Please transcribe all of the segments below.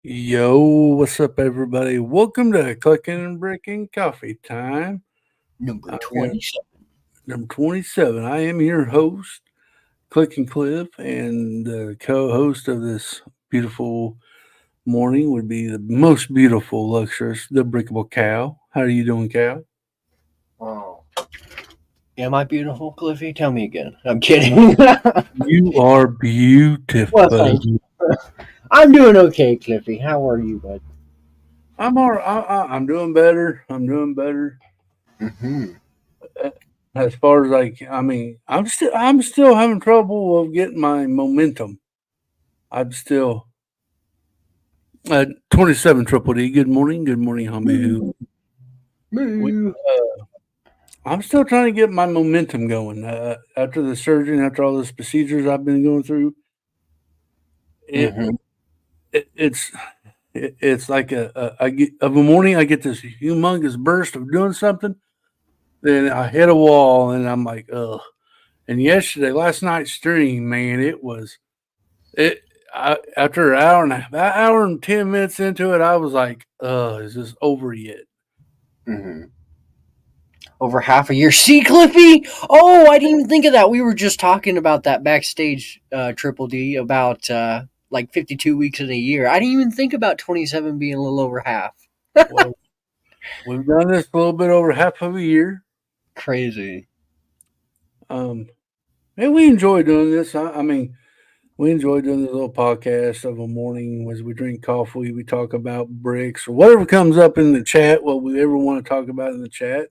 Yo, what's up, everybody? Welcome to Clicken Bricken Coffee Time. Number 27. Number 27. I am your host, Clicken Cliff, and the co-host of this beautiful morning would be the most beautiful, luxurious, TheBrickableCow. How are you doing, Cow? Oh. Am I beautiful, Cliffy? Tell me again. I'm kidding. You are beautiful. Well, thank you. I'm doing okay, Cliffy. How are you, bud? I'm all right. I'm doing better. Mm-hmm. As far as I'm still having trouble of getting my momentum. I'm still 27 Triple D. Good morning, homie. I'm still trying to get my momentum going. After the surgery, and after all those procedures I've been going through, it's like a morning I get this humongous burst of doing something, then I hit a wall and I'm like, ugh. And last night's stream, man, after about hour and 10 minutes into it, I was like, is this over yet? Mm-hmm. Over half a year. See, Cliffy? Oh, I didn't even think of that. We were just talking about that backstage, Triple D, about like 52 weeks in a year. I didn't even think about 27 being a little over half. Well, we've done this a little bit over half of a year. Crazy. And we enjoy doing this. We enjoy doing this little podcast of a morning as we drink coffee. We talk about bricks or whatever comes up in the chat, what we ever want to talk about in the chat.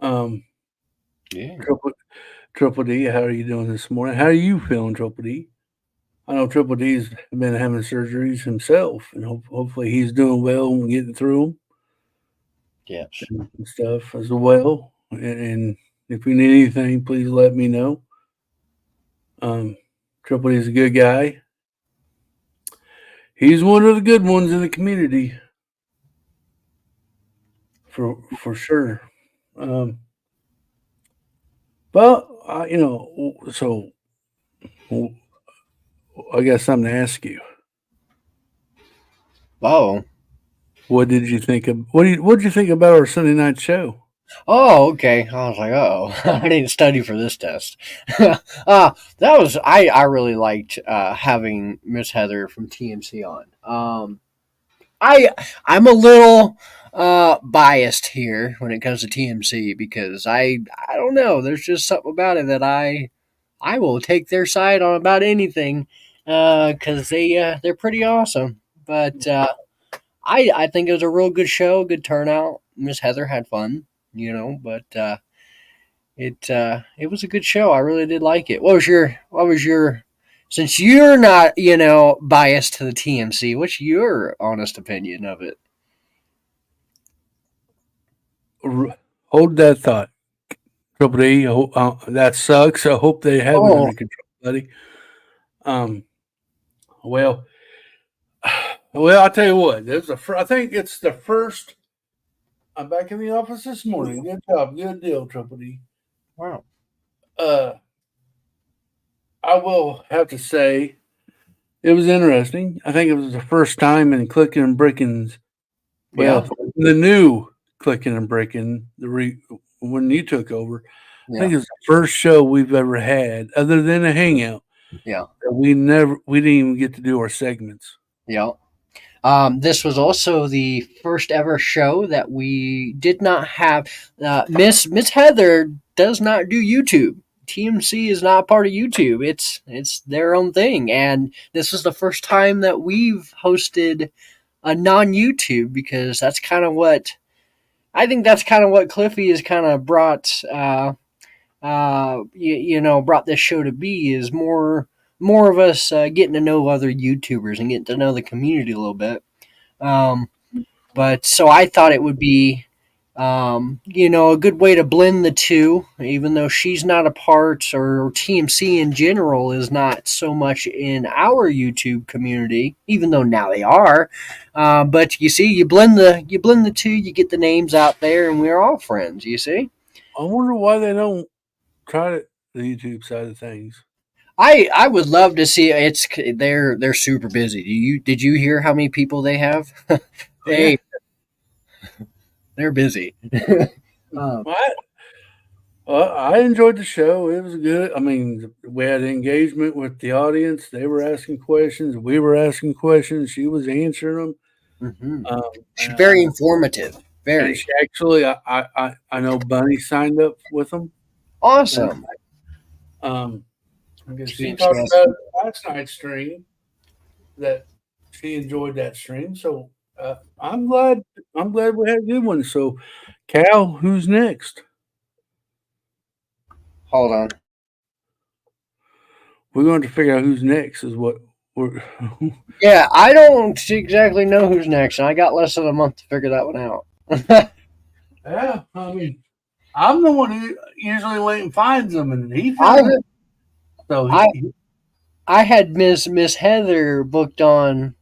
Yeah. Triple D, how are you doing this morning? How are you feeling, Triple D? I know Triple D's been having surgeries himself, and hopefully he's doing well and getting through them. Yes. And stuff as well. And if you need anything, please let me know. Triple D is a good guy. He's one of the good ones in the community, for sure. So I got something to ask you. Oh. What did you think of? What did you think about our Sunday night show? Oh, okay. I was like, oh, I didn't study for this test. I really liked having Miss Heather from TMC on. I'm a little biased here when it comes to TMC because I don't know. There's just something about it that I will take their side on about anything because they're pretty awesome. But I think it was a real good show, good turnout. Miss Heather had fun. But it was a good show. I really did like it. What was your since you're not, biased to the TMC, what's your honest opinion of it? Hold that thought, Triple D. That sucks. I hope they have it Oh, under control, buddy. Um, well, well, I'll tell you what. I think it's the first. I'm back in the office this morning. Good job, good deal, Triple D. wow. Uh, I will have to say it was interesting. I think it was the first time in Clicking and Bricken's. Yeah, Well, the new Clicking and Bricking, when you took over, I yeah, think it's the first show we've ever had, other than a hangout, yeah, that we didn't even get to do our segments. yeah. This was also the first ever show that we did not have. Miss Heather does not do YouTube. TMC is not part of YouTube. It's their own thing, and this was the first time that we've hosted a non YouTube because that's kind of what I think. That's kind of what Cliffy has kind of brought. Brought this show to be is more of us getting to know other YouTubers and getting to know the community a little bit. Um, but so I thought it would be, a good way to blend the two, even though she's not a part, or TMC in general is not so much in our YouTube community, even though now they are. But you see, you blend the two, you get the names out there, and we're all friends. You see. I wonder why they don't try the YouTube side of things. I would love to see they're super busy. Did you hear how many people they have? Oh, yeah. they they're busy. um, Well, I enjoyed the show. It was good. I mean, we had engagement with the audience. They were asking questions. We were asking questions. She was answering mhm. them. She's very informative. And Very she actually, I know Bunny signed up with them. And, awesome. um, because she talked TMCS. about last night's stream that she enjoyed that stream. So I'm glad. I'm glad we had a good one. So, Cal, who's next? Hold on. We're going to figure out who's next. Is what we're. Yeah, I don't exactly know who's next, and I got less than a month to figure that one out. Yeah, I mean, I'm the one who usually went and finds them, and he I found it. So I I had Miss Heather booked on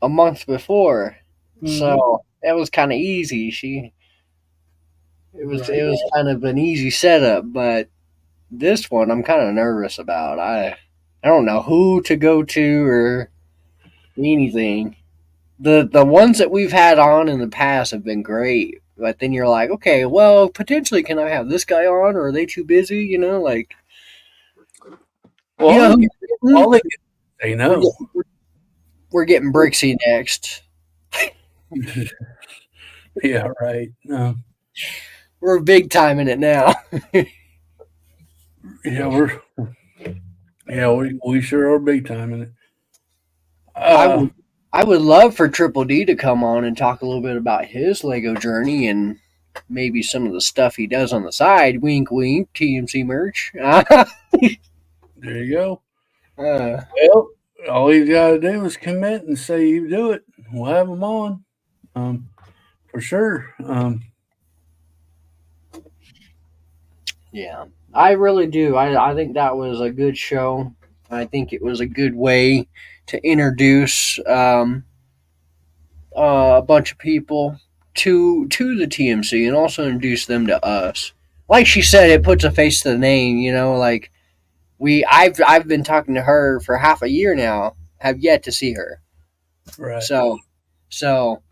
a month before, mhm, so it was kind of easy. It right. was kind of an easy setup, but this one I'm kind of nervous about. I don't know who to go to or anything. The ones that we've had on in the past have been great, but then you're like, okay, well, potentially, can I have this guy on, or are they too busy? Like, Well, you know, who- all they can say we're no. getting, we're getting Brixie next. Yeah, right. We're big time in it now. Yeah, we sure are big time in it. I Uh, would I would love for Triple D to come on and talk a little bit about his Lego journey and maybe some of the stuff he does on the side. Wink, wink. TMC merch. there you go. uh, Well, all you got to do is commit and say you do it. We'll have them on, um, for sure. Yeah, I really do. I think that was a good show. I think it was a good way to introduce a bunch of people to the TMC and also introduce them to us. Like she said, it puts a face to the name. Like I've been talking to her for half a year now. Have yet to see her. Right. So so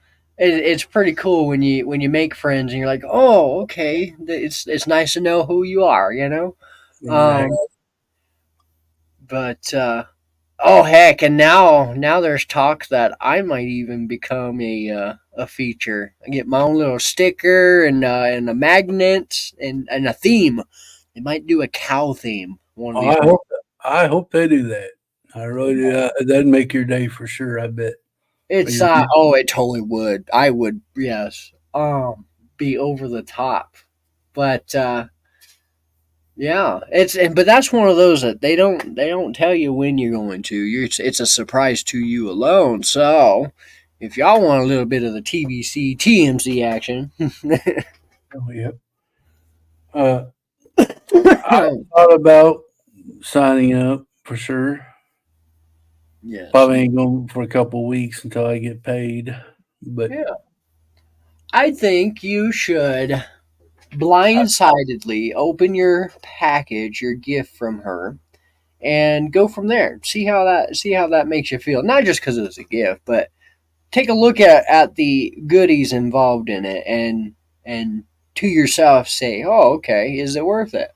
it's pretty cool when you make friends and you're like, oh, okay, it's nice to know who you are. Exactly. Um, but oh heck, and now there's talk that I might even become a feature. I get my own little sticker and a magnet and a theme. They might do a cow theme one of Oh, these mornings. I hope they do that. I really do. That'd make your day for sure. I bet. It's Your oh, it totally would. I would, yes. Be over the top. But Yeah, but that's one of those that they don't tell you when you're going to. It's a surprise to you alone. So, if y'all want a little bit of the TBC TMC action, Oh, yeah. Uh, I thought about signing up for sure. yes, Probably ain't going for a couple weeks until I get paid. But yeah, I think you should blindsidedly open your package, your gift from her, and go from there. See how that makes you feel. Not just because it's a gift, but take a look at the goodies involved in it, and to yourself say, "Oh, okay, is it worth it?"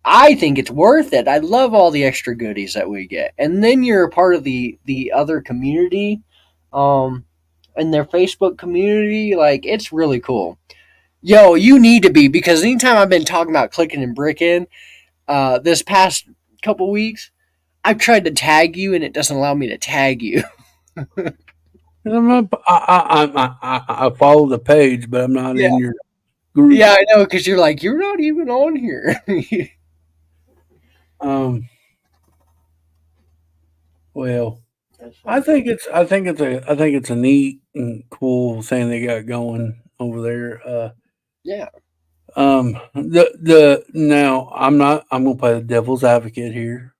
I think it's worth it. I love all the extra goodies that we get, and then you're a part of the other community, um, and their Facebook community. Like it's really cool. Yo, you need to be because anytime I've been talking about clicking and bricking, this past couple weeks, I've tried to tag you and it doesn't allow me to tag you. I'm not, I follow the page, but I'm not Yeah, in your group. yeah, I know because you're like you're not even on here. Um, well, That's I funny. think it's I think it's a I think it's a neat and cool thing they got going over there. Yeah. The now I'm gonna play the devil's advocate here,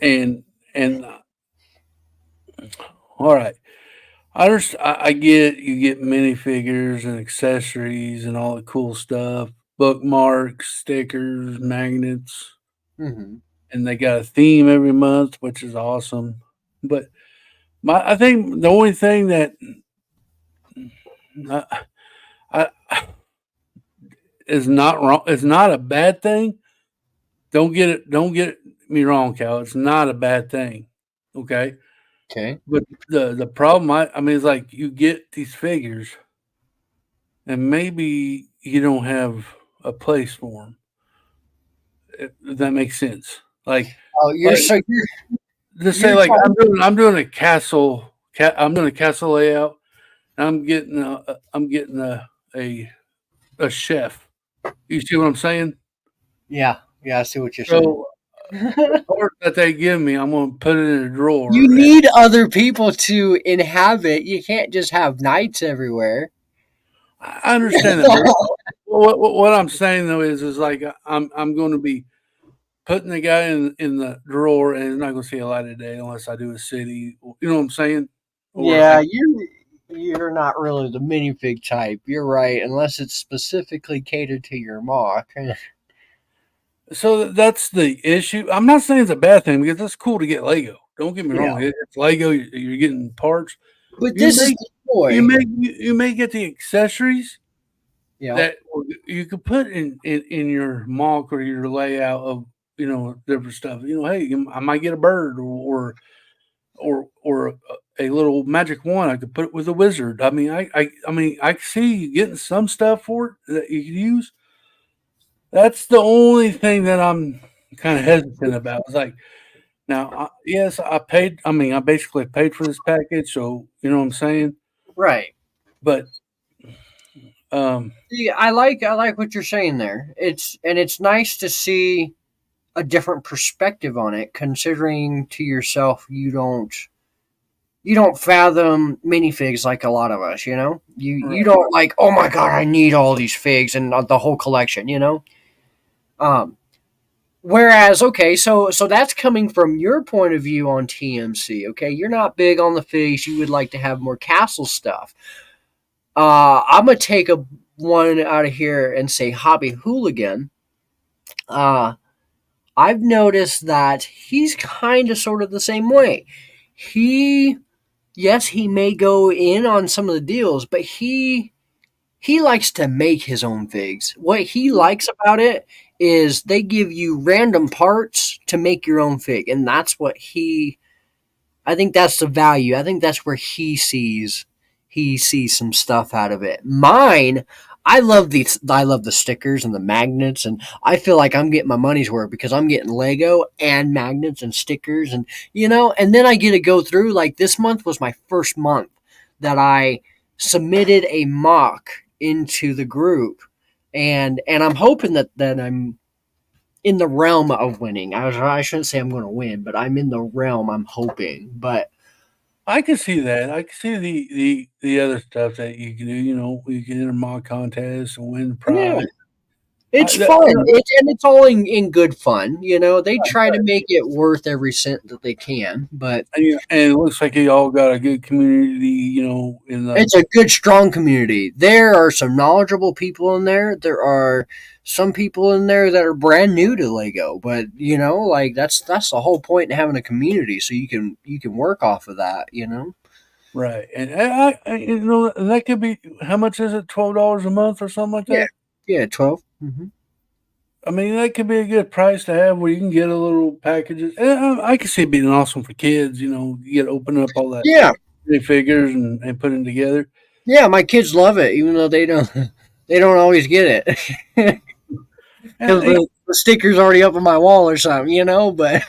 and and all right, I get you get minifigures and accessories and all the cool stuff, bookmarks, stickers, magnets, Hmm. and they got a theme every month, which is awesome. But I think the only thing that I, I is not wrong, it's not a bad thing. Don't get me wrong, Cal. It's not a bad thing. Okay. Okay. But the problem I mean, it's like you get these figures and maybe you don't have a place for them. If that makes sense. Oh, you're Like so just say you're like trying. I'm doing a castle. I'm doing a castle layout. And I'm getting a chef. You see what I'm saying? Yeah, yeah, I see what you're saying. So the part that they give me, I'm gonna put it in a You drawer. And need other people to inhabit. You can't just have knights everywhere. I understand that, but what I'm saying though is like I'm going to be putting the guy in the drawer, and he's not going to see a light of day unless I do a city. You know what I'm saying? Or Yeah, like you're not really the minifig type. You're right, unless it's specifically catered to your mock. so that's the issue. I'm not saying it's a bad thing because it's cool to get Lego. Don't get me Yeah, wrong. It's Lego. You're getting parts. but You this is may the toy. you may get the accessories Yeah, that you could put in your mock or your layout of different stuff. Hey, I might get a bird or a little magic wand. I could put it with a wizard. I mean, I see you getting some stuff for it that you could use. That's the only thing that I'm kind of hesitant about. It's like now, yes, I paid. I mean, I basically paid for this package, so you know what I'm saying. right. But um, See, I like what you're saying there. It's nice to see a different perspective on it, considering to yourself you don't fathom minifigs like a lot of us. You right, don't like. Oh my god, I need all these figs and the whole collection. Um, Whereas, okay, so that's coming from your point of view on TMC. Okay, you're not big on the figs. You would like to have more castle stuff. I'm gonna take a one out of here and say Hobby Hooligan. Uh, I've noticed that he's kind of sort of the same way. He, yes, he may go in on some of the deals, but he likes to make his own figs. What he likes about it is they give you random parts to make your own fig, and that's what he. I think that's the value. I think that's where he sees some stuff out of it. Mine, I love the stickers and the magnets, and I feel like I'm getting my money's worth because I'm getting Lego and magnets and stickers, and then I get to go through. Like this month was my first month that I submitted a mock into the group, and I'm hoping that I'm in the realm of winning. I shouldn't say I'm going to win, but I'm in the realm. I'm hoping, but I can see that. I can see the other stuff that you can do. You can enter mock contests and win yeah, prize. it's That, fun. And it's all in good fun. They try to make it worth every cent that they can, but and it looks like you all got a good community. In the it's a good, strong community. There are some knowledgeable people in there. There are some people in there that are brand new to Lego, but like that's the whole point in having a community, so you can work off of that. right, and that could be how much is it? $12 a month or something like Yeah, that. yeah, 12. Mm-hmm. I mean, that could be a good price to have where you can get a little packages. And I can see it being awesome for kids. You get to open up all that Yeah, figures and put them together. yeah. My kids love it, even though they don't. They don't always get it And, because the sticker's already up on my wall or something. But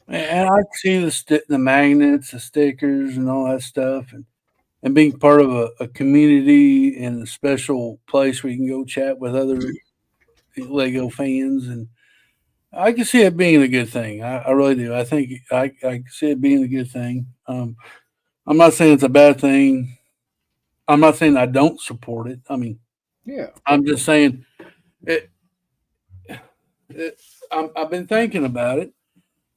and I see the magnets, the stickers, and all that stuff, and being part of a community and a special place where you can go chat with other Lego fans, and I can see it being a good thing. I really do. I think I can see it being a good thing. I'm not saying it's a bad thing. I'm not saying I don't support it. I mean, yeah, I'm just saying it. I've been thinking about it.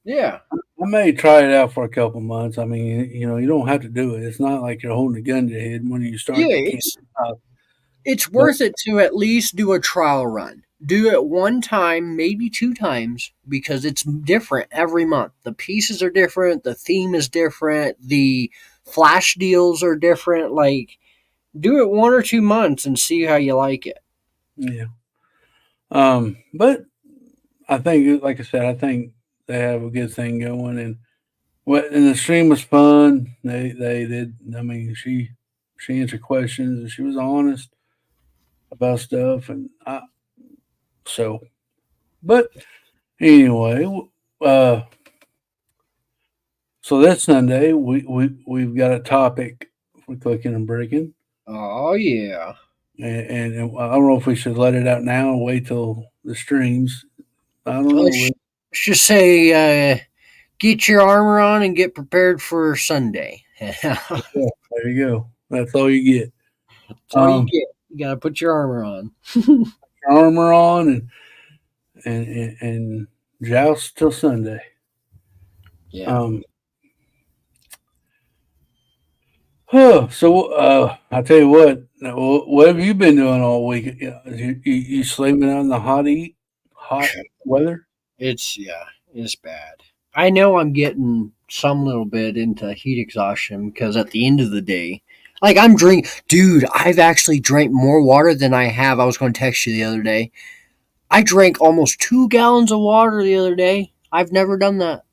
yeah, I may try it out for a couple months. I mean, you don't have to do it. It's not like you're holding a gun to your head when you start. yeah. You can't stop. It's But worth it to at least do a trial run. Do it one time, maybe two times, because it's different every month. The pieces are different, the theme is different, the flash deals are different. Like, do it 1 or 2 months and see how you like it. yeah, but I think, like I said, I think they have a good thing going, and the stream was fun. They did. I mean, she answered questions and she was honest about stuff, and so. But anyway, uh, so that Sunday we've got a topic for clicking and breaking, Oh, yeah. and I don't know if we should let it out now and wait till the streams. I don't know. Let's just say, get your armor on and get prepared for Sunday. That's Yeah, there you go. That's all you get. all you Um, get. You got to put your armor on. armor on and joust till Sunday. Yeah. Um, I tell you what. What have you been doing all week? You sleeping out in the hot weather? It's bad. I know I'm getting some little bit into heat exhaustion because at the end of the day, like dude, I've actually drank more water than I have. I was going to text you the other day. I drank almost 2 gallons of water the other day. I've never done that.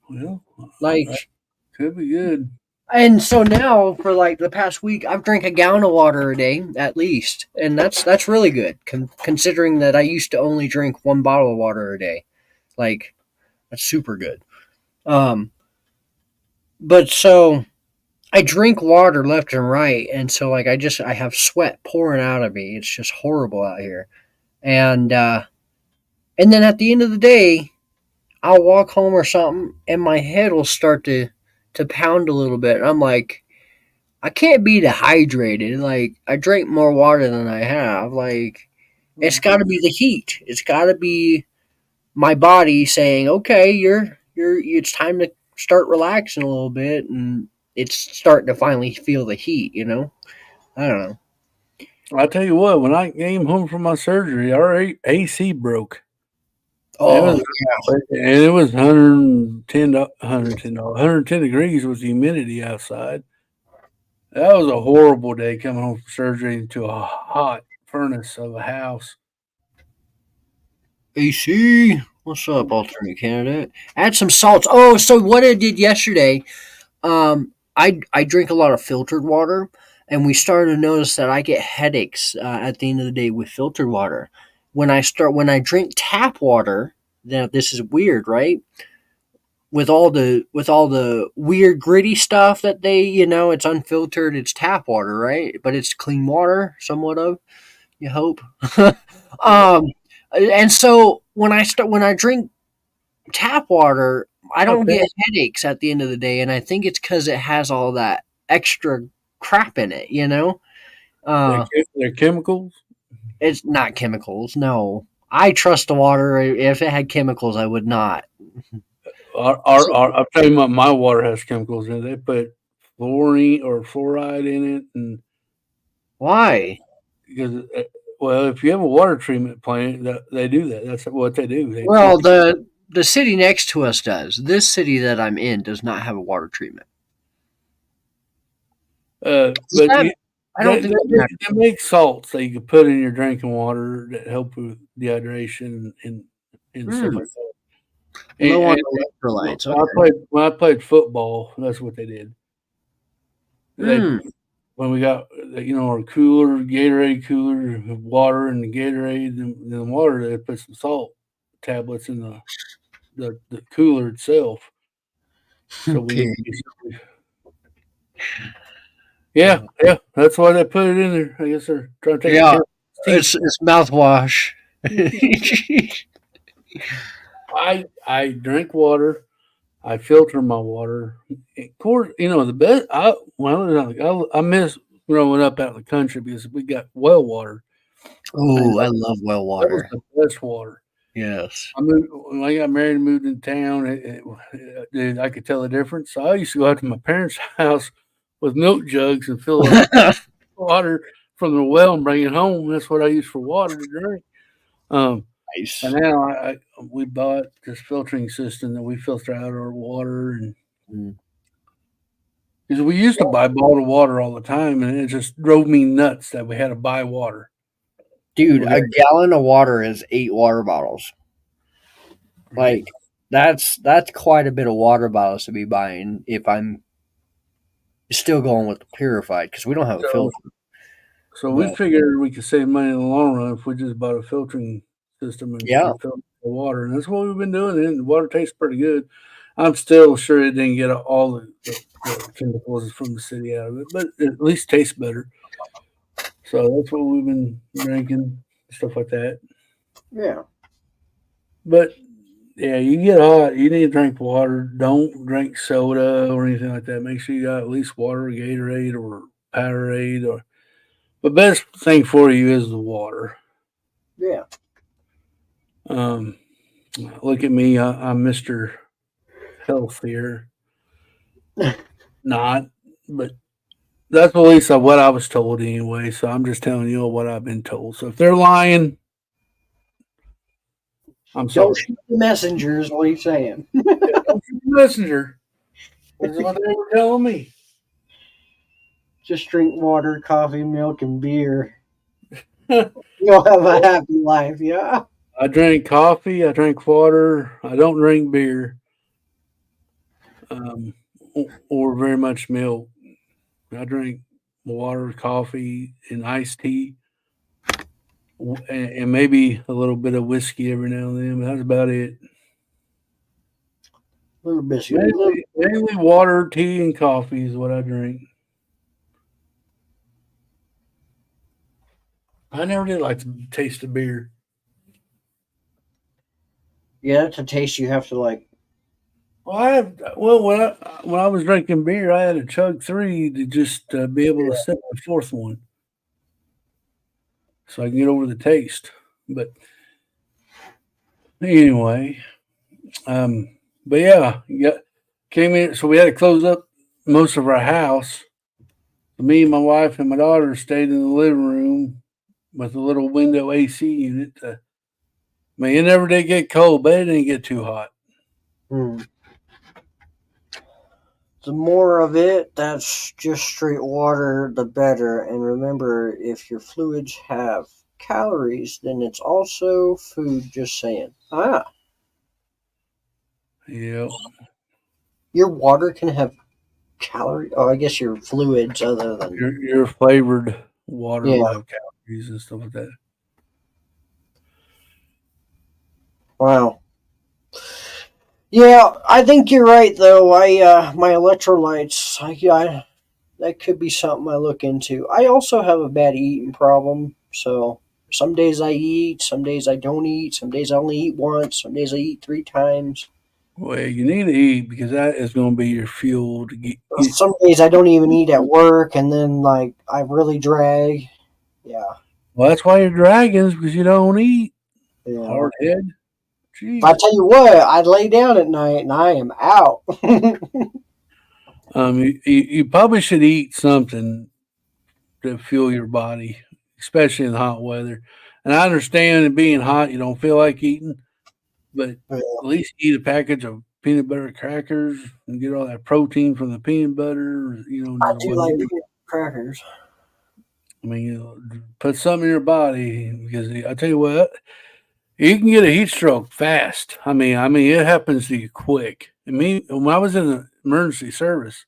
Well, that Like, could be good. and so now for like the past week, I've drank a gallon of water a day at least, and that's really good considering that I used to only drink one bottle of water a day. Like, that's super good. Um, but so I drink water left and right, and so like I have sweat pouring out of me. It's just horrible out here, and then at the end of the day, I'll walk home or something, and my head will start to pound a little bit. And I'm like, I can't be dehydrated. Like, I drank more water than I have. Like, it's Well, got to be the heat. It's got to be my body saying, okay, it's time to start relaxing a little bit, and it's starting to finally feel the heat. I don't know. I tell you what. When I came home from my surgery, our AC broke. It Oh, was, and it was 110, 110 degrees with the humidity outside. That was a horrible day coming home from surgery into a hot furnace of a house. AC. What's up, alternate candidate? Add some salts. Oh, so what I did yesterday, I drink a lot of filtered water, and we started to notice that I get headaches at the end of the day with filtered water. When I drink tap water, now this is weird, right? With all the weird gritty stuff that it's unfiltered, it's tap water, right? But it's clean water, somewhat of. You hope. um, and so when I drink tap water, I don't Okay. get headaches at the end of the day, and I think it's because it has all that extra crap in it. They're, Uh, they're chemicals. it's not chemicals. No, I trust the water. If it had chemicals, I would not. I'll tell you, my water has chemicals in it. They put fluorine or fluoride in it, and Why? because well, if you have a water treatment plant, they do that. That's what they do. They treat Well, the city next to us does. This city that I'm in does not have a water treatment. Does but that? I don't think that matters. they make salts that you can put in your drinking water that help with dehydration and stuff Hmm. like that. Low on And electrolytes. Okay. when I played football, that's what they did. They Hmm. when we got our cooler, Gatorade cooler, water and the Gatorade and the water, they put some salt tablets in the cooler itself, so we Okay. didn't yeah, yeah, that's why they put it in there. I guess they're trying to take Yeah, care of teeth. it's mouthwash. I drink water. I filter my water. Of course, the best. I miss growing up out in the country because we got well water, and Oh, I love well that was water. the best water. Yes. I moved when I got married and moved in town. Dude, I could tell the difference. So I used to go out to my parents' house with milk jugs and fill up water from the well and bring it home. That's what I used for water to drink. Um, but Nice. now we bought this filtering system that we filter out our water, and Mm. because we used to buy bottled water all the time, and it just drove me nuts that we had to buy water. Dude, We got a gallon of water is 8 water bottles. right. Like that's quite a bit of water bottles to be buying if I'm still going with the purified because we don't have a So filter. so we But figured we could save money in the long run if we just bought a filtering system yeah, and filter the water, and that's what we've been doing. And the water tastes pretty good. I'm still sure it didn't get all the chemicals from the city out of it, but it at least tastes better. So that's what we've been drinking, stuff like that. yeah. But yeah, you get hot, you need to drink water. Don't drink soda or anything like that. Make sure you got at least water, Gatorade, or Powerade. Or the best thing for you is the water. Yeah. Um, Look at me, I'm Mister Healthier, not, but that's at least what I was told anyway. So I'm just telling you what I've been told. So if they're lying, I'm Don't sorry. shoot the messengers. What are you saying? Yeah, don't shoot the messenger. That's what they were telling me. Just drink water, coffee, milk, and beer. You'll have a happy life. Yeah. I drink coffee. I drink water. I don't drink beer, um, or very much milk. I drink water, coffee, and iced tea, and maybe a little bit of whiskey every now and then. But that's about it. Little biscuit. Little. Mainly water, tea, and coffee is what I drink. I never did like to taste the beer. Yeah, to taste, you have to like. Well when I was drinking beer, I had to chug three to just be able to sip the fourth one, so I can get over the taste. But anyway, um, but yeah, came in. So we had to close up most of our house. Me, my wife, and my daughter stayed in the living room with a little window AC unit. Man, it never did get cold, but it didn't get too hot. Hmm. The more of it that's just straight water, the better. And remember, if your fluids have calories, then it's also food. Just saying. Ah, Yeah, your water can have calories. Oh, I guess your fluids, other than. your flavored water Yeah. will have calories and stuff like that. Wow. Yeah, I think you're right though. My electrolytes, that could be something I look into. I also have a bad eating problem, so Some days I eat, some days I don't eat, some days I only eat once, some days I eat 3 times. Well, you need to eat because that is going to be your fuel to get. Some days I don't even eat at work, and then like I really drag. Yeah, Well, that's why you're dragons because you don't eat. yeah. Hard head. I Jeez. tell you what, I lay down at night and I am out. You probably should eat something to fuel your body, especially in hot weather. And I understand it being hot, you don't feel like eating, but at Yeah, least eat a package of peanut butter crackers and get all that protein from the peanut butter, I just do like whatever. peanut crackers. I mean, put something in your body because I tell you what, you can get a heat stroke fast. I mean, it happens to you quick. And me, when I was in the emergency service,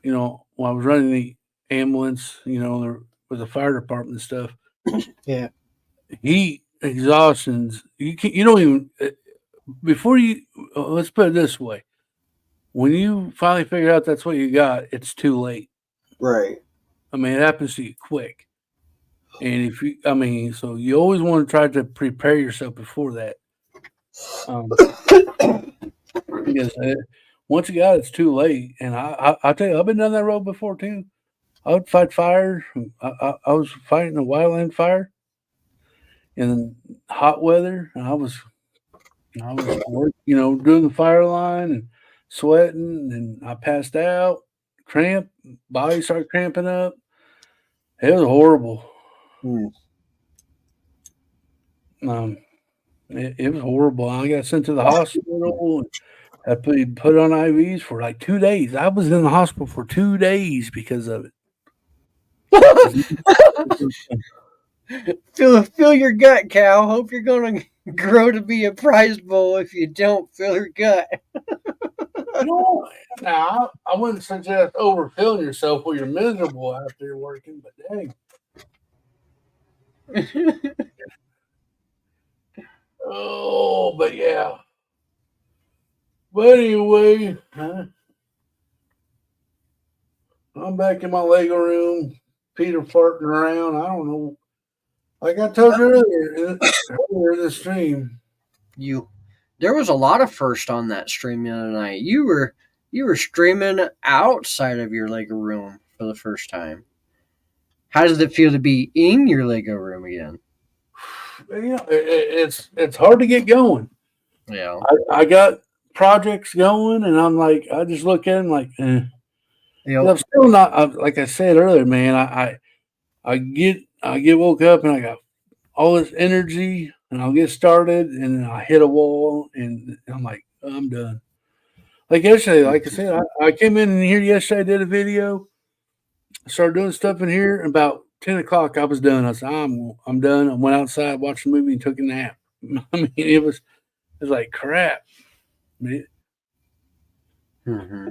when I was running the ambulance, with the fire department and stuff, Yeah, heat exhaustions. You don't even before you. Let's put it this way: when you finally figure out that's what you got, it's too late. right. I mean, it happens to you quick. And so you always want to try to prepare yourself before that. Um, because once you got it, it's too late. And I tell you, I've been down that road before too. I would fight fires. I was fighting a wildland fire in hot weather, and I was doing the fire line and sweating, and I passed out, cramp, body started cramping up. It was horrible. Mm. Um, it was horrible. I got sent to the hospital. I put on IVs for like 2 days. I was in the hospital for 2 days because of it. 'Cause Feel your gut, cow. Hope you're gonna grow to be a prize bull if you don't feel your gut. you know, now I wouldn't suggest overfilling yourself when you're miserable after you're working, but dang. Oh, but yeah. But anyway, I'm back in my Lego room. Peter farting around. I don't know. Like I told you earlier in the stream. you, there was a lot of first on that stream the other night. You were streaming outside of your Lego room for the first time. How does it feel to be in your Lego room again? It's hard to get going. Yeah. I got projects going, and I'm like, I just look at them like, eh. 'Cause Yep. I'm still not. Like I said earlier, man. I get woke up and I got all this energy, and I'll get started, and then I hit a wall, and I'm like, I'm done. Like yesterday, like I said, I came in here yesterday, I did a video, I started doing stuff in here. About 10 o'clock, I was done. I said, I'm done. I went outside, watched a movie, and took a nap. I mean, it was like crap. Man. Mm-hmm.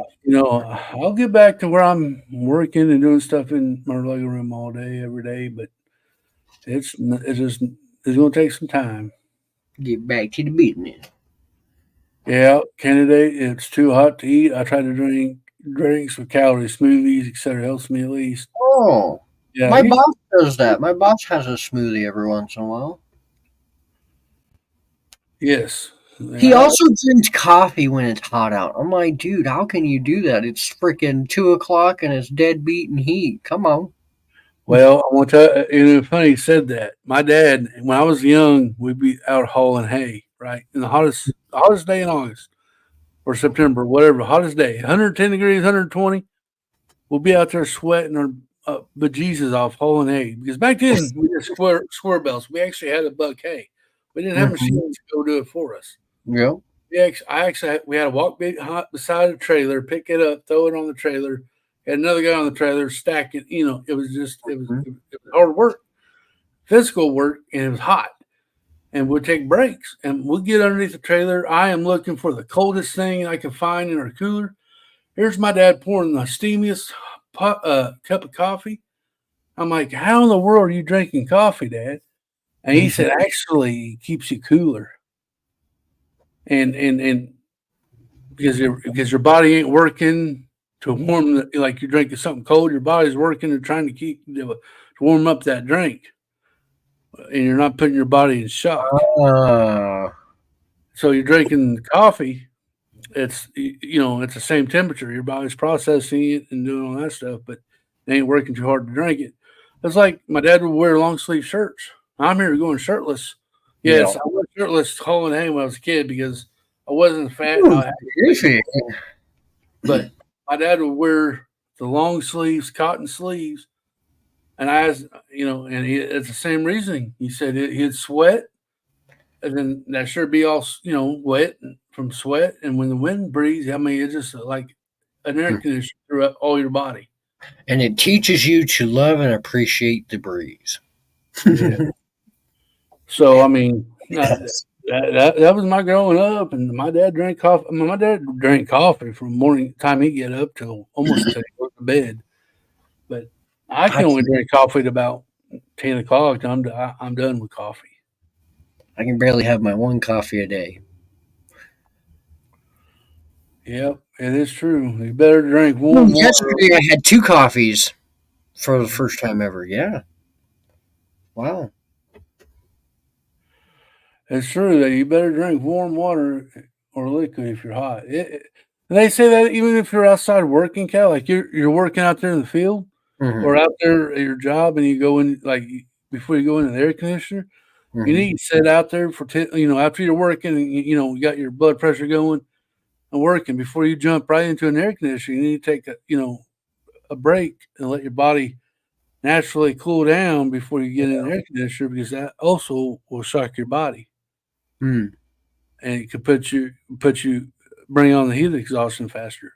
I'll get back to where I'm working and doing stuff in my Lego room all day, every day, but it's going to take some time. Get back to the business. Yeah, candidate. It's too hot to eat. I try to drink drinks with calories, smoothies, etc. Helps me at least. Oh, Yeah, my boss does that. My boss has a smoothie every once in a while. yes. He Yeah. also drinks coffee when it's hot out. I'm like, dude, how can you do that? It's freaking 2 o'clock and it's dead beating heat. Come on. Well, I want to. Funny you said that. My dad, when I was young, we'd be out hauling hay, right, in the hottest day in August or September, whatever, hottest day, 110 degrees, 120. We'll be out there sweating our bejesus off hauling hay because back then we did square bells. We actually had a buck hay. We didn't have Mm-hmm. machines to go do it for us. Yep. We had to walk beside a trailer, pick it up, throw it on the trailer. Had another guy on the trailer, stack it. It was hard work, physical work, and it was hot. And we'd take breaks, and we'd get underneath the trailer. I am looking for the coldest thing I can find in our cooler. Here's my dad pouring the steamiest cup of coffee. I'm like, how in the world are you drinking coffee, Dad? And he said, actually, it keeps you cooler. And because your body ain't working to warm like you're drinking something cold, your body's working and trying to warm up that drink. and you're not putting your body in shock. Uh, So you're drinking coffee. It's the same temperature. Your body's processing it and doing all that stuff, but it ain't working too hard to drink it. It's like my dad would wear long sleeve shirts. I'm here going shirtless. yeah. Yes, I wore shirtless Hall and Hay when I was a kid because I wasn't fat. Ooh, I had terrific. but my dad would wear the long sleeves, cotton sleeves, and it's the same reasoning. He said he'd sweat, and then that shirt be all wet from sweat, and when the wind breathes, I mean, it's just like an air conditioner throughout all your body. And it teaches you to love and appreciate the breeze. Yeah. So I mean, Yes. that was my growing up, and my dad drank coffee. I mean, my dad drank coffee from morning time he get up till almost till he go to bed. But I I can only can, drink coffee at about 10 o'clock. I'm done with coffee. I can barely have my one coffee a day. Yep, it is true. You better drink Well, warm water. yesterday I had two coffees for the first time ever. Yeah. Wow. It's true that you better drink warm water or liquid if you're hot. They say that even if you're outside working, Cal, like you're working out there in the field Hmm. or out there at your job, and you go in like before you go into the air conditioner, you Hmm. need to sit out there for after you're working and you got your blood pressure going and working before you jump right into an air conditioner. You need to take a break and let your body naturally cool down before you get in the air conditioner because that also will shock your body. Mm. And it could put you bring on the heat exhaustion faster.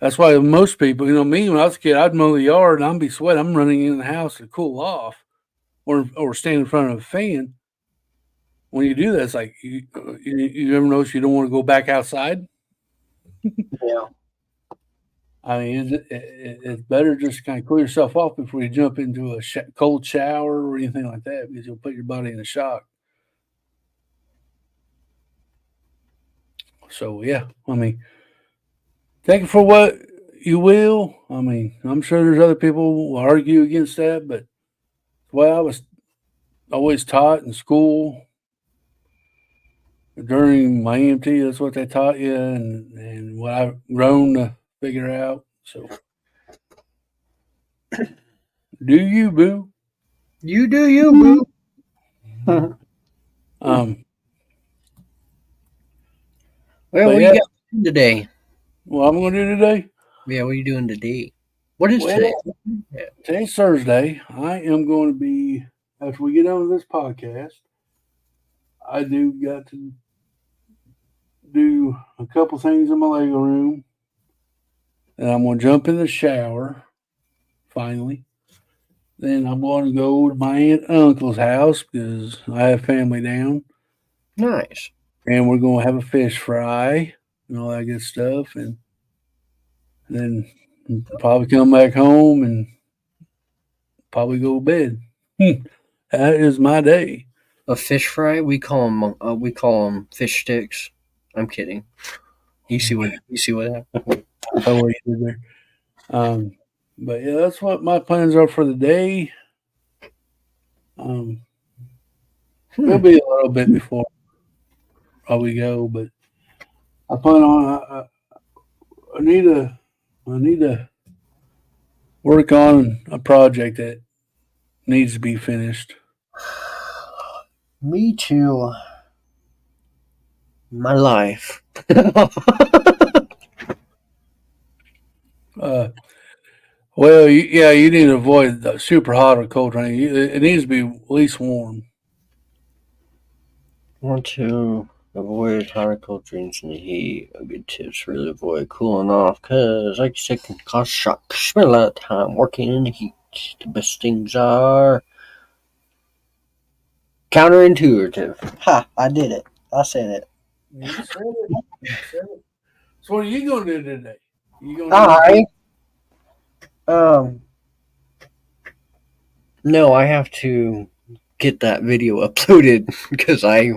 That's why most people, me when I was a kid, I'd mow the yard and I'd be sweating. I'm running in the house to cool off, or stand in front of a fan. When you do that, it's like you ever notice you don't want to go back outside. Yeah. I mean, it's better just kind of cool yourself off before you jump into a cold shower or anything like that because you'll put your body in a shock. So yeah, I mean, take it for what you will. I mean, I'm sure there's other people who argue against that, but the way I was always taught in school during my EMT, that's what they taught you, and what I've grown to figure out. So, do you, boo? You do you, boo. Um, Well, but what yeah, you got today? what I'm going to do today? Yeah, what are you doing today? What is today? Well, today's Thursday. I am going to be after we get done with this podcast. I do got to do a couple things in my Lego room, and I'm going to jump in the shower finally. Then I'm going to go to my aunt and uncle's house because I have family down, Nice. and we're going to have a fish fry and all that good stuff, and then probably come back home and probably go to bed. That is my day. A fish fry? We call them fish sticks. I'm kidding. You see what happened? I what you did there. Um, but yeah, that's what my plans are for the day. Um, it'll Hmm. be a little bit before we go, but I plan on. I need to work on a project that needs to be finished. Me too. My life. Uh, well, yeah, you need to avoid the super hot or cold rain. It needs to be at least warm. Want to avoid hot or cold drinks in the heat. A good tips really avoid cooling off because, like you said, can cause shock. Spend a lot of time working in the heat. The best things are counterintuitive. Ha! I did it. I said it. You said it. You said it. So, what are you going to do today? You going to do? I um no, I have to get that video uploaded because I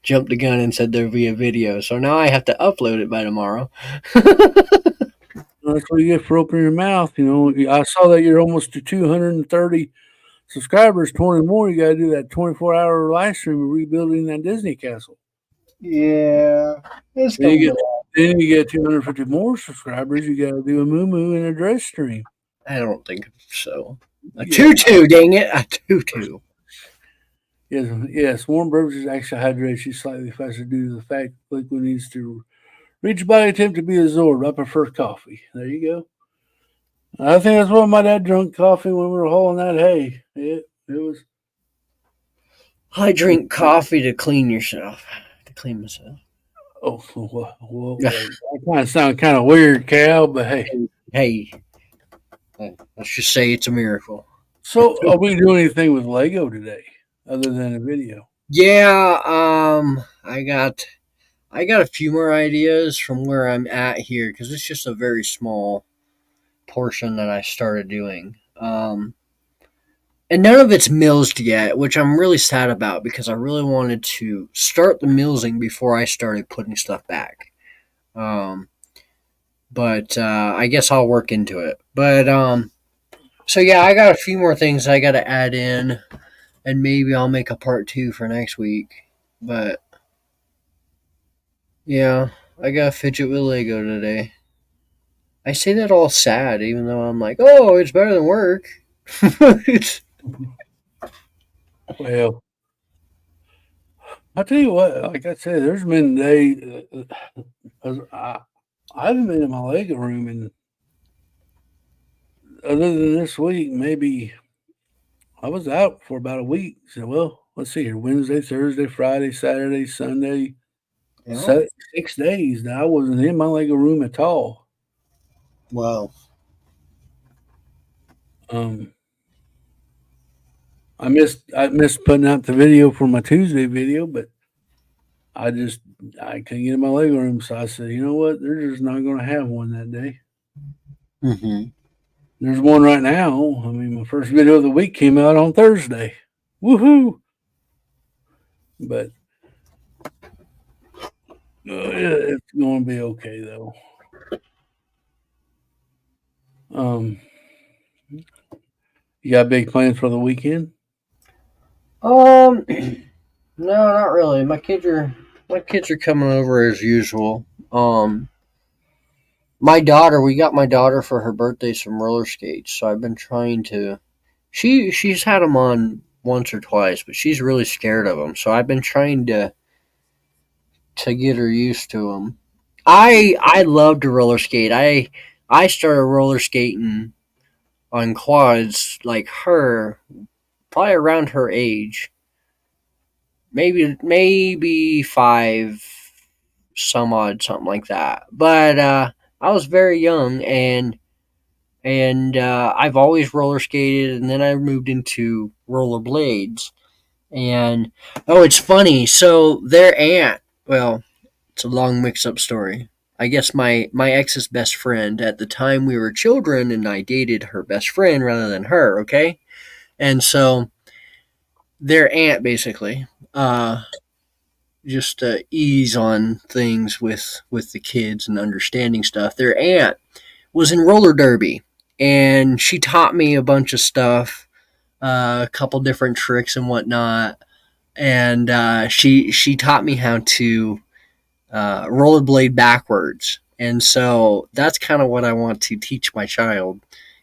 jumped the gun and said there'd be a video. So now I have to upload it by tomorrow. That's what you get for opening your mouth. I saw that you're almost to 230 subscribers, 20 more, you got to do that 24-hour live stream of rebuilding that Disney castle. Yeah, it's Then gonna you be. get then you get 250 more subscribers. You got to do a moo moo and a dress stream. I don't think so. A Yeah, tutu, dang it, a tutu. yes. Warm beverages actually hydrate you slightly faster due to the fact liquid needs to reach body temp to be absorbed. I prefer coffee. There you go. I think that's why my dad drank coffee when we were hauling that hay. It was. I drink coffee to clean yourself. To clean myself. Oh, wait. That kind of sounds kind of weird, Cal, but hey. Hey, let's just say it's a miracle. So, are we doing anything with Lego today other than a video? Yeah, I got a few more ideas from where I'm at here because it's just a very small portion that I started doing. And none of it's milled yet, which I'm really sad about because I really wanted to start the millsing before I started putting stuff back. Um, but I guess I'll work into it. But so yeah, I got a few more things I got to add in, and maybe I'll make a part two for next week. But yeah, I got to fidget with Lego today. I say that all sad, even though I'm like, oh, it's better than work. Well, I'll tell you what, like I said, there's been days I haven't been in my Lego room in, other than this week, maybe I was out for about a week. So, well, let's see here Wednesday, Thursday, Friday, Saturday, Sunday, Yeah. 6 days. Now, I wasn't in my Lego room at all. Wow. Um, I missed putting out the video for my Tuesday video, but I couldn't get in my Lego room, so I said, you know what? They're just not going to have one that day. Mm-hmm. There's one right now. I mean, my first video of the week came out on Thursday. Woohoo! But it's going to be okay though. Um, you got big plans for the weekend? Um, no, not really. My kids are coming over as usual. My daughter, we got my daughter for her birthday some roller skates, so I've been trying to. She's had them on once or twice, but she's really scared of them. So I've been trying to get her used to them. I love to roller skate. I started roller skating on quads like her, probably around her age, maybe five, some odd, something like that. But I was very young, and I've always roller skated, and then I moved into roller blades. And oh, it's funny. So their aunt, well, it's a long mix-up story. I guess my ex's best friend at the time we were children, and I dated her best friend rather than her. Okay, and so their aunt basically, just to ease on things with the kids and understanding stuff. Their aunt was in roller derby, and she taught me a bunch of stuff, a couple different tricks and whatnot. And she taught me how to rollerblade backwards, and so that's kind of what I want to teach my child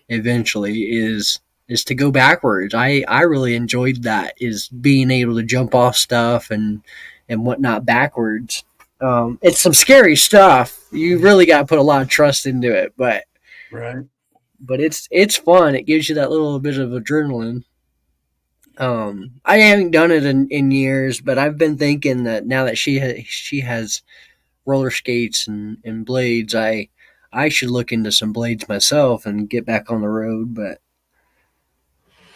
eventually is to go backwards. I really enjoyed that, is being able to jump off stuff and whatnot backwards. It's some scary stuff. You really got to put a lot of trust into it, Right. but it's fun. It gives you that little bit of adrenaline. I haven't done it in years, but I've been thinking that now that she has roller skates and blades, I should look into some blades myself and get back on the road. But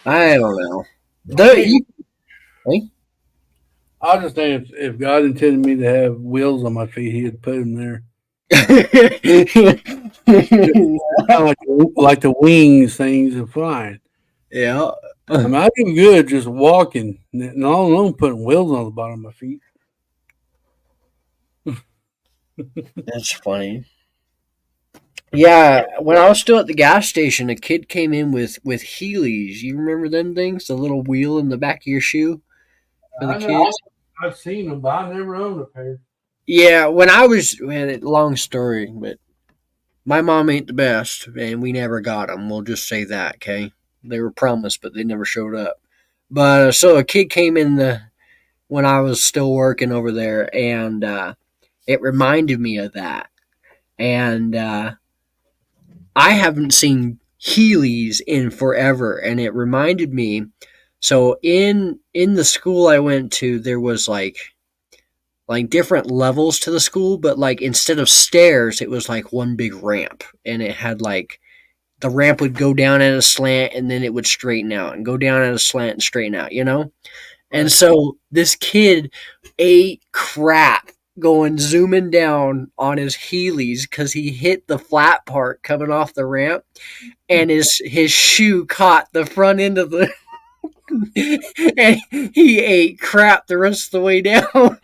I don't know. I The think you, eh? I just think if God intended me to have wheels on my feet, He'd put them there. Kind of like the wings things and flying. Yeah, I mean, I do good just walking, not alone putting wheels on the bottom of my feet. that's funny. Yeah, when I was still at the gas station, a kid came in with Heelys. You remember them things? The little wheel in the back of your shoe for the I know kids. I've seen them, but I never owned a pair. Yeah, when I was man, long story, but my mom ain't the best, and we never got them. We'll just say that, okay? They were promised, but they never showed up. But so a kid came in the when I was still working over there, and it reminded me of that. And I haven't seen Heelys in forever, and it reminded me. So in the school I went to, there was like different levels to the school, but like instead of stairs, it was like one big ramp, and it had like the ramp would go down at a slant, and then it would straighten out, and go down at a slant and straighten out, you know. And Right. so this kid ate crap going zooming down on his Heelys because he hit the flat part coming off the ramp, and his shoe caught the front end of the and he ate crap the rest of the way down.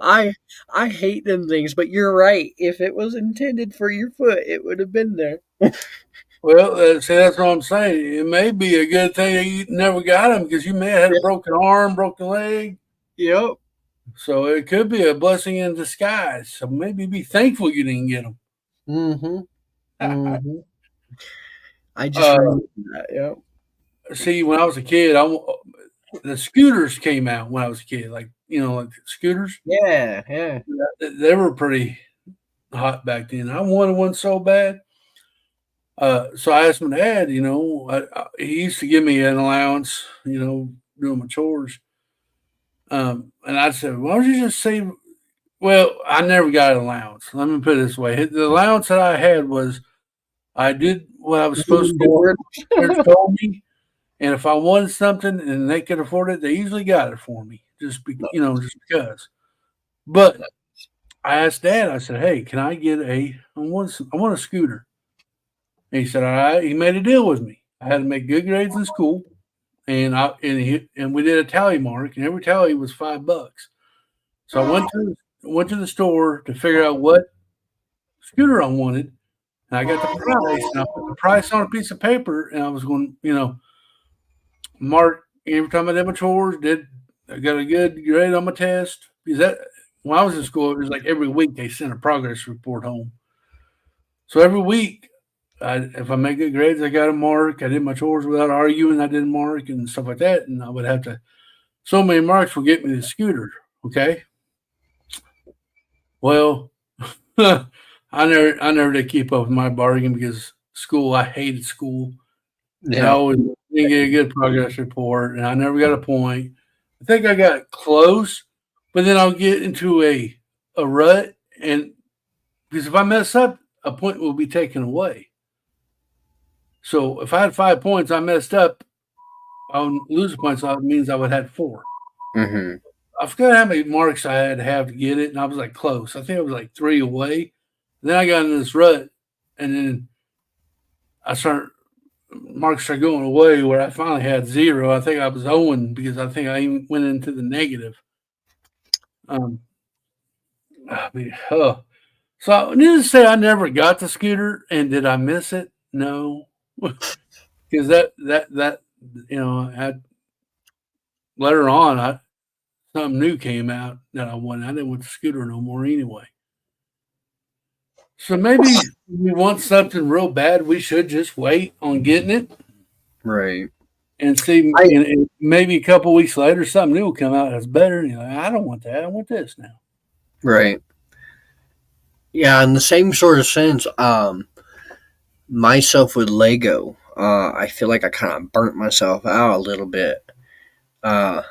I I hate them things, but you're right. If it was intended for your foot, it would have been there. Well, see, that's what I'm saying. It may be a good thing that you never got them because you may have had a broken arm, broken leg. Yep. So it could be a blessing in disguise. So maybe be thankful you didn't get them. Mm-hmm. Mm-hmm. I just uh, remember that. Yep. see, when I was a kid, the scooters came out when I was a kid. Like like scooters. Yeah. Yeah. They were pretty hot back then. I wanted one so bad. So I asked my dad. He used to give me an allowance. Doing my chores. And I said, "Why don't you just say?" Well, I never got an allowance. Let me put it this way: the allowance that I had was I did what I was supposed Being to do. bored. Parents told me, and if I wanted something and they could afford it, they usually got it for me. Just because. But I asked Dad. I said, "Hey, can I get I want a scooter." And he said, "All right." He made a deal with me. I had to make good grades in school, and we did a tally mark, and every tally was $5. So I went to the store to figure out what scooter I wanted, and I got the price, and I put the price on a piece of paper, and I was going, mark every time I did my chores. I got a good grade on my test because that when I was in school, it was like every week they sent a progress report home. So every week, if I made good grades, I got a mark. I did my chores without arguing. I didn't mark and stuff like that, and I would have to. So many marks would get me the scooter. Okay, well, I never did keep up with my bargain because school. I hated school, and I Yeah. always didn't get a good progress report, and I never got a point. I think I got close, but then I'll get into a rut, and because if I mess up, a point will be taken away. So if I had 5 points, I messed up, I would lose a point, so that means I would have had four. Mm-hmm. I forgot how many marks I had to have to get it, and I was like close. I think I was like three away. And then I got in this rut, and then I started marks started going away where I finally had zero. I think I was owing because I think I even went into the negative. Um, I mean, so needless to say, I never got the scooter, and did I miss it? No, because that I later on, something new came out that I wanted. I didn't want the scooter no more anyway. So maybe we want something real bad. We should just wait on getting it Right. and see. I And maybe a couple weeks later, something new will come out that's better. And you're like, I don't want that. I want this now. right. Yeah, in the same sort of sense, myself with Lego, I feel like I kind of burnt myself out a little bit. Uh,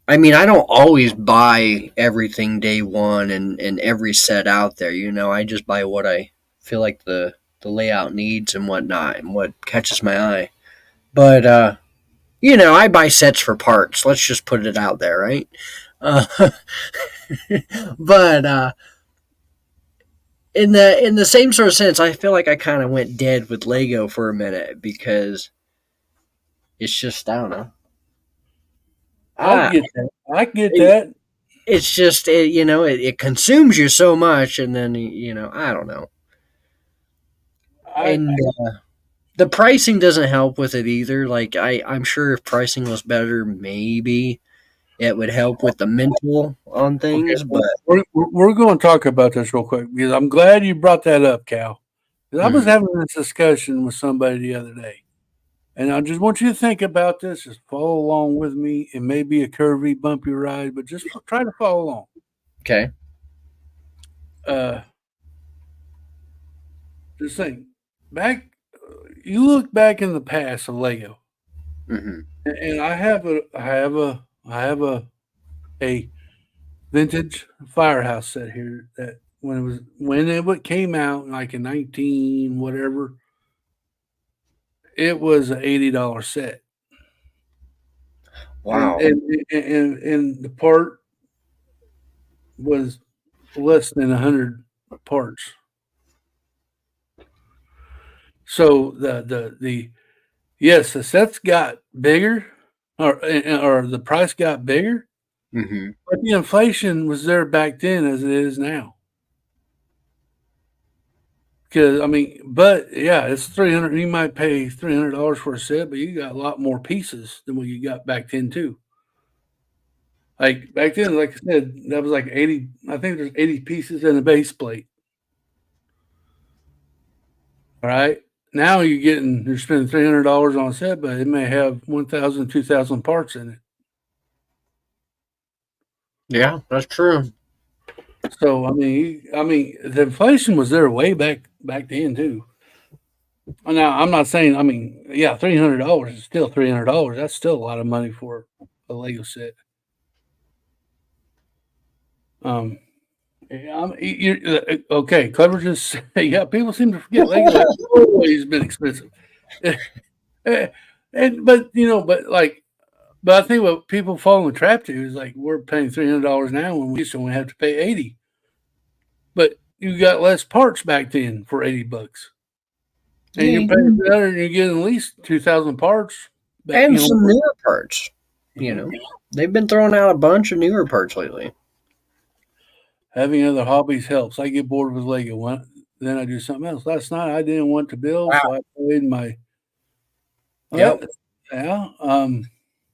I mean, I don't always buy everything day one and every set out there. I just buy what I feel like the layout needs and whatnot, and what catches my eye. But I buy sets for parts. Let's just put it out there, right? Uh, but in the same sort of sense, I feel like I kind of went dead with Lego for a minute because it's just I don't know. I Ah, get that. I get that. it's just it consumes you so much, and then I don't know, I and the pricing doesn't help with it either. Like I'm sure if pricing was better, maybe it would help with the mental on okay. things, but Well, we're going to talk about this real quick because I'm glad you brought that up, Cal. 'Cause I was mhm, having this discussion with somebody the other day, and I just want you to think about this. Just follow along with me. It may be a curvy, bumpy ride, but just try to follow along. okay, Uh, just think back. You look back in the past of Lego, hmm and I have a vintage firehouse set here that came out like in 19 whatever, it was an $80 set, and wow, and the part was less than 100 parts. So the yes, the sets got bigger, or the price got bigger, hmm but the inflation was there back then as it is now. Because I mean, but yeah, it's 300. You might pay $300 for a set, but you got a lot more pieces than what you got back then too. Like back then, like I said, that was like 80. I think there's 80 pieces in a base plate. All right. Now you're spending $300 on a set, but it may have 1,000, 2,000 parts in it. yeah, that's true. So I mean, the inflation was there way back then too. Now I'm not saying. I mean, yeah, $300 is still $300. That's still a lot of money for a Lego set. Um, yeah, okay. Clever just said, yeah. People seem to forget Lego has always been expensive. Eh, and but I think what people fall in the trap to is like we're paying $300 now when we used to only have to pay 80. But you got less parts back then for $80, and Yeah, you're you paying do. better, and you're getting at least 2,000 parts. But And some newer parts. You mhm. know, they've been throwing out a bunch of newer parts lately. Having other hobbies helps. I get bored with Lego. Then I do something else. Last night I didn't want to build, Wow. so I played my. Yep. Well, yeah.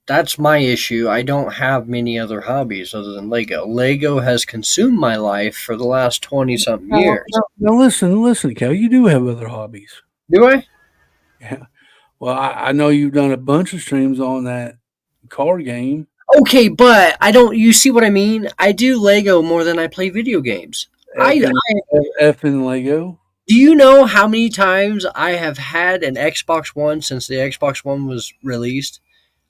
That's my issue. I don't have many other hobbies other than Lego. Lego has consumed my life for the last 20 something years. Now listen, Cal. You do have other hobbies. Do I? Yeah. Well, I know you've done a bunch of streams on that card game, Okay, but I don't. You see what I mean? I do Lego more than I play video games. I, F and I F and Lego. do you know how many times I have had an Xbox One since the Xbox One was released?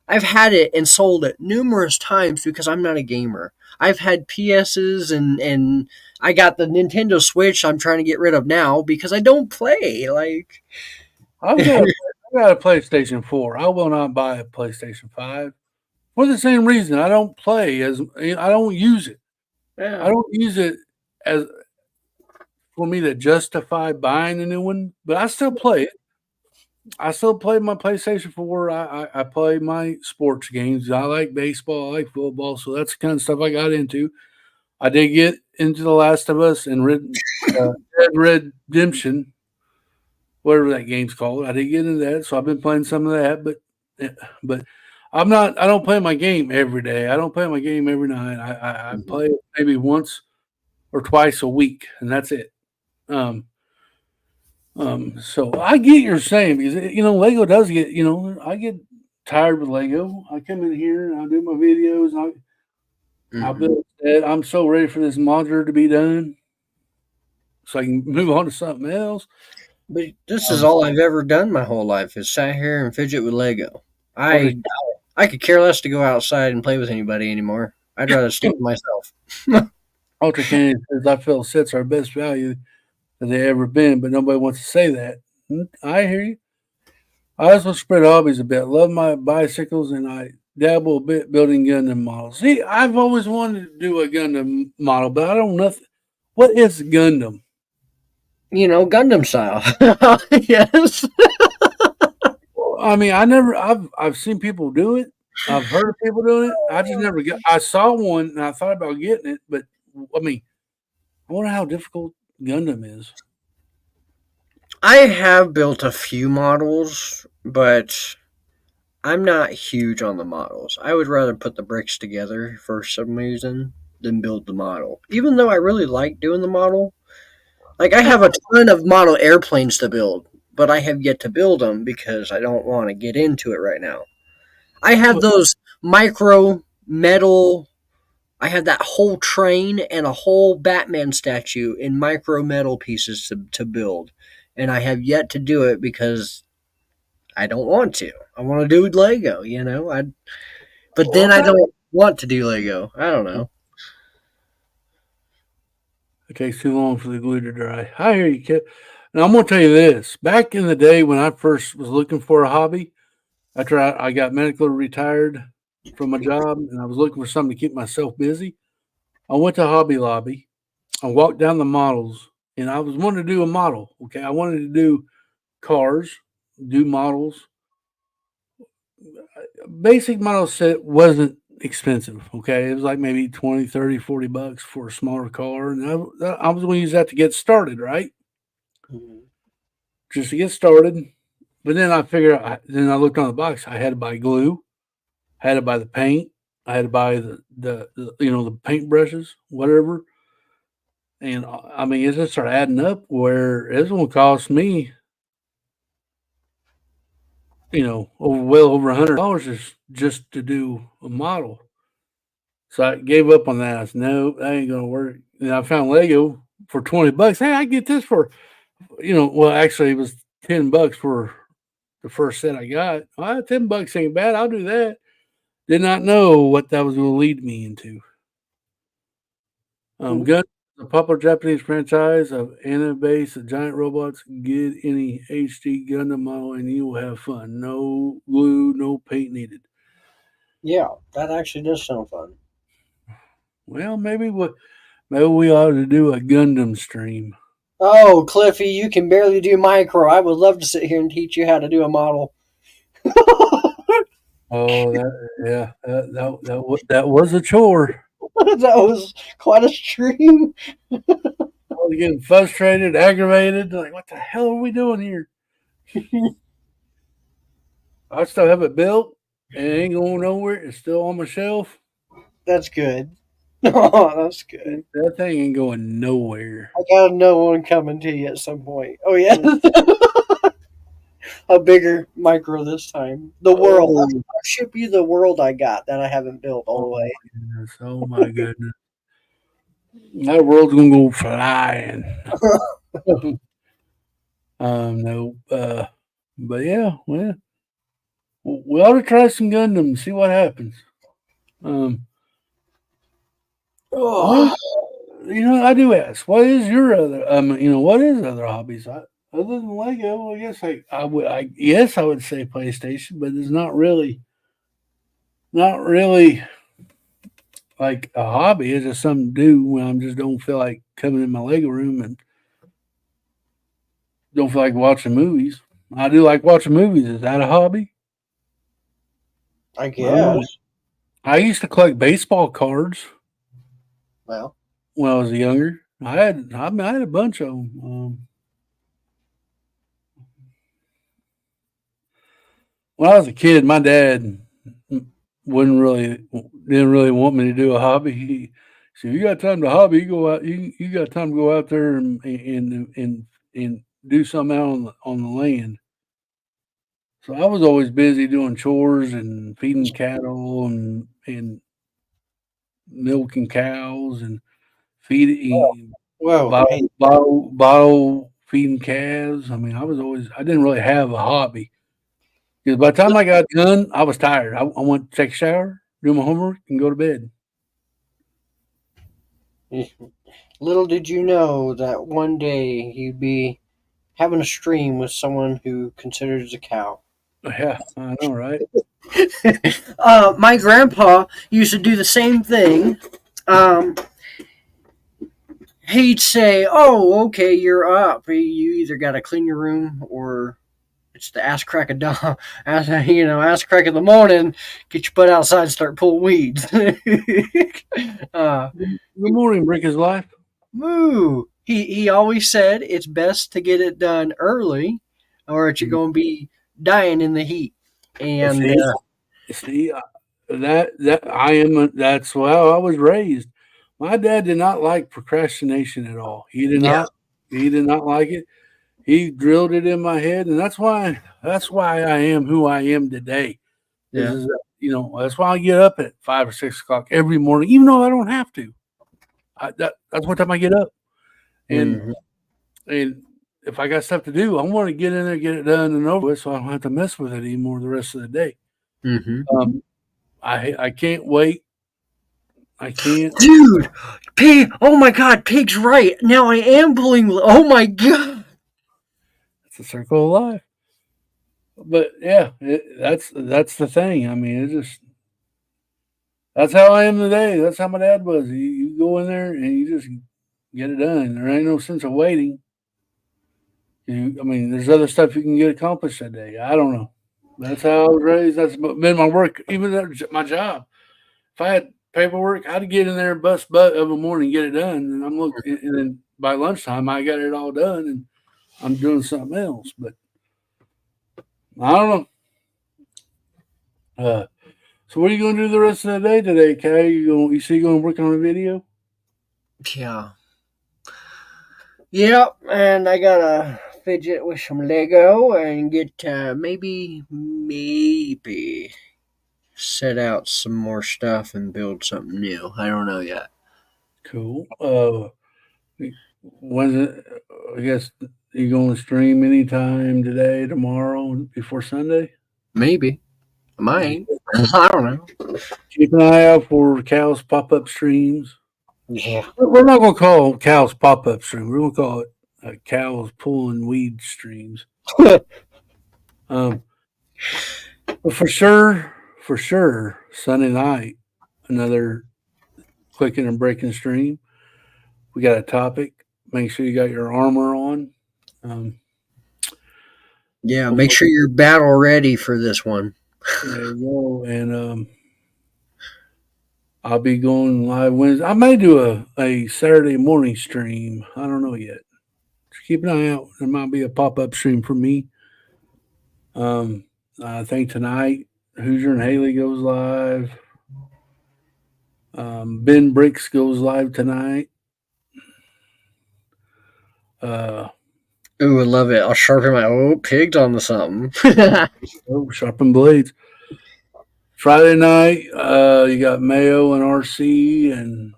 I've had it and sold it numerous times because I'm not a gamer. I've had PSs and I got the Nintendo Switch I'm trying to get rid of now because I don't play. Like, I've got a, I've got a PlayStation 4. I will not buy a PlayStation 5 for the same reason. I don't play as I don't use it. I yeah. don't use it as for me to justify buying a new one, but I still play it. I still play my PlayStation 4. I play my sports games. I like baseball. I like football. So that's the kind of stuff I got into. I did get into The Last of Us and Red Redemption, whatever that game's called. I did get into that. So I've been playing some of that. But I'm not, I don't play my game every day. I don't play my game every night. I Mhm. play it maybe once or twice a week, and that's it. Um, so I get you're saying because Lego does get I get tired with Lego. I come in here and I do my videos. And I Mhm. build that. I'm so ready for this modular to be done so I can move on to something else. But this is Um, all I've ever done my whole life is sat here and fidget with Lego. okay, I could care less to go outside and play with anybody anymore. I'd rather stick to myself. Ultra Canyon says I feel sets are best value that they ever been, but nobody wants to say that. I hear you. I also spread hobbies a bit. Love my bicycles, and I dabble a bit building Gundam models. See, I've always wanted to do a Gundam model, but I don't know nothing. What is Gundam? Gundam style. Yes. I mean, I've seen people do it. I've heard of people doing it. I just never got. I saw one and I thought about getting it, but I mean, I wonder how difficult Gundam is. I have built a few models, but I'm not huge on the models. I would rather put the bricks together for some reason than build the model. Even though I really like doing the model, like I have a ton of model airplanes to build, but I have yet to build them because I don't want to get into it right now. I have But those micro metal. I have that whole train and a whole Batman statue in micro metal pieces to build, and I have yet to do it because I don't want to. I want to do Lego, you know. But then I okay, don't want to do Lego. I don't know. it takes too long for the glue to dry. I hear you, kid. And I'm gonna tell you this: back in the day when I first was looking for a hobby, after I got medically retired from my job, and I was looking for something to keep myself busy, I went to Hobby Lobby. I walked down the models, and I was wanting to do a model. Okay, I wanted to do cars, do models. Basic model set wasn't expensive. Okay, it was like maybe 20, 30, $40 for a smaller car, and I was going to use that to get started, right? Mhm. Just to get started. But then I figured, then I looked on the box. I had to buy glue, I had to buy the paint, I had to buy the the paint brushes, whatever. And I mean, it just started adding up where it's going to cost me, well over $100 just to do a model. So I gave up on that. I said, no, that ain't gonna work. And I found Lego for $20. Hey, I get this for well, actually it was $10 for the first set I got. Well, $10 ain't bad. I'll do that. Did not know what that was going to lead me into. Gun, a popular Japanese franchise of anime-based giant robots. Get any HD Gundam model and you will have fun. No glue, no paint needed. Yeah, that actually does sound fun. Well, maybe we ought to do a Gundam stream. Oh, Cliffy, you can barely do micro. I would love to sit here and teach you how to do a model. Oh, that was a chore. That was quite a stream. I was getting frustrated, aggravated. Like, what the hell are we doing here? I still have it built. It ain't going nowhere. It's still on my shelf. That's good. Oh, that's good. That thing ain't going nowhere. I got another one coming to you at some point. Oh yeah, a bigger micro this time. The world. Oh, I'll ship you the world I got that I haven't built all oh the my way. goodness. Oh my goodness. That world's gonna go flying. No. But yeah, well, we ought to try some Gundam, see what happens. Um, what Oh, I do ask, what is your other? What is other hobbies? Other than Lego, I guess I would say PlayStation, but it's not really like a hobby. It's just something to do when I just don't feel like coming in my Lego room and don't feel like watching movies. I do like watching movies. Is that a hobby? I I don't know. guess. I used to collect baseball cards Well, when I was younger. I had a bunch of them. When I was a kid, my dad wouldn't really didn't really want me to do a hobby. He said, "You got time to hobby? You go out. You got time to go out there and do something out on the land." So I was always busy doing chores and feeding cattle and milking cows and feeding whoa, hey, bottle feeding calves. I mean, I didn't really have a hobby. Because by the time I got done, I was tired. I went to take a shower, do my homework, and go to bed. little did you know that one day you'd be having a stream with someone who considers a cow. Yeah, I know, right? My grandpa used to do the same thing. Um, he'd say, "Oh, okay, you're up. You either got to clean your room or It's the ass crack of dawn. Ass crack in the morning. Get your butt outside and start pulling weeds. uh, Good morning, Brick is Life. Moo. He always said it's best to get it done early, or you're going to be dying in the heat. And See, see, that I am. That's how I was raised. My dad did not like procrastination at all. He did yeah, not. He did not like it. He drilled it in my head, and that's why I am who I am today. yeah. That's why I get up at 5 or 6 o'clock every morning, even though I don't have to. That's what time I get up, and Mm-hmm. and if I got stuff to do, I want to get in there, get it done and over with, so I don't have to mess with it anymore the rest of the day. Mm-hmm. Um, I can't wait. I can't. Dude, pig! Oh my God, pig's right. Now I am pulling. Oh my God. It's a circle of life. But yeah, that's the thing. I mean, that's how I am today. That's how my dad was. You go in there and you just get it done. There ain't no sense of waiting. I mean, there's other stuff you can get accomplished that day. I don't know. That's how I was raised. That's been my work. Even my job. If I had paperwork, I'd get in there and bust butt of a morning and get it done. And then by lunchtime, I got it all done, and I'm doing something else. But I don't know. So what are you going to do the rest of the day today, Kay? You see you going to work on a video? Yeah. Yep, and I gotta fidget with some Lego and get maybe set out some more stuff and build something new. I don't know yet. Cool. When's it? I guess you going to stream anytime today, tomorrow, before Sunday? Maybe. I might. I don't know. Keep an eye out for Cal's pop up streams. Yeah. We're not going to call it Cal's pop up stream. We're going to call it Cal's pulling weed streams. Um, but for sure, Sunday night, another clicking and breaking stream. We got a topic. Make sure you got your armor on. Um, Yeah, make hopefully, sure you're battle ready for this one. there you go. And I'll be going live Wednesday. I may do a Saturday morning stream. I don't know yet. Just keep an eye out. There might be a pop up stream for me. I think tonight Hoosier and Haley goes live. Ben Bricks goes live tonight. Uh, Ooh, I love it. I'll sharpen my pigged onto something. Sharpen Blades. Friday night, you got Mayo and RC and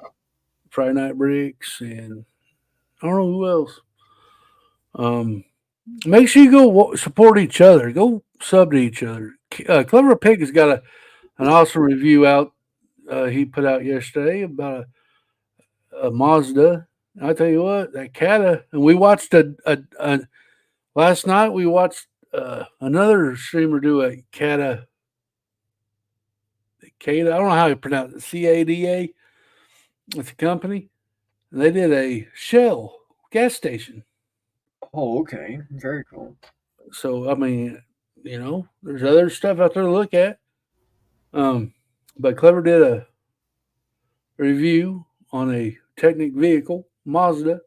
Friday Night Bricks and I don't know who else. Make sure you go support each other. Go sub to each other. Clever Pig has got an awesome review out. He put out yesterday about a Mazda. I tell you what, that Cata, and we watched a last night. We watched another streamer do a Cata. Cada, I don't know how you pronounce it. CADA. It's a company. And they did a Shell gas station. Oh, okay. Very cool. So I mean, there's other stuff out there to look at. But Clever did a review on a Technic vehicle, Mazda.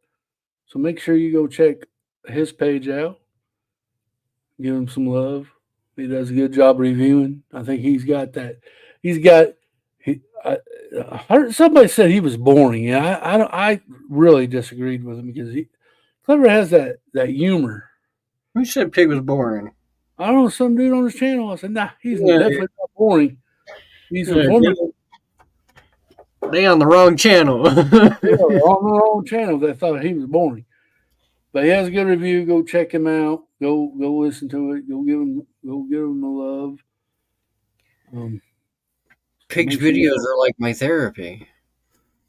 So make sure you go check his page out. Give him some love. He does a good job reviewing. I think he's got that. He's got. I heard somebody said he was boring. Yeah, I really disagreed with him because Clever has that humor. Who said pig was boring? I don't know, some dude on his channel. I said, nah, he's Yeah, definitely not boring. He's yeah, informative. they on the wrong channel. Yeah, on their own channel, they thought he was boring. But he has a good review. Go check him out. Go listen to it. Go give him the love. So Pig's make sure videos are like my therapy.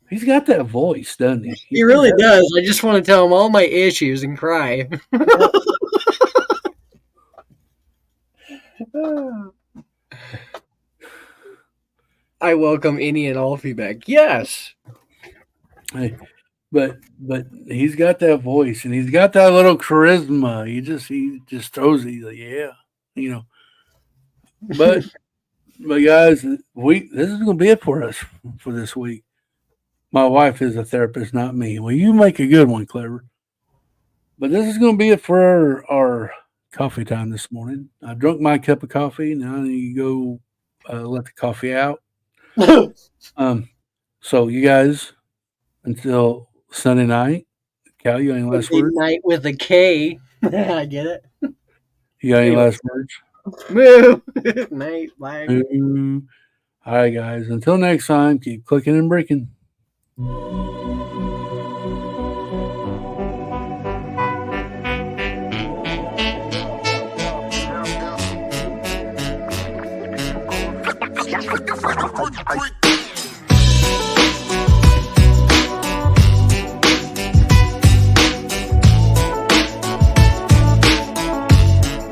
he's got that voice, doesn't he? He really does. I just want to tell him all my issues and cry. I welcome any and all feedback. Yes. Hey, but he's got that voice and he's got that little charisma. He just throws it. He's like, yeah, you know. But guys, this is gonna be it for us for this week. My wife is a therapist, not me. Well, you make a good one, Clever. But this is gonna be it for our coffee time this morning. I drunk my cup of coffee. Now I need to go let the coffee out. So you guys, until Sunday night, Cal, you got any last words? Night with a K. I get it. You got any Anyway. last words? Moo. Night. Bye. All right, guys. Until next time, keep clicking and bricking.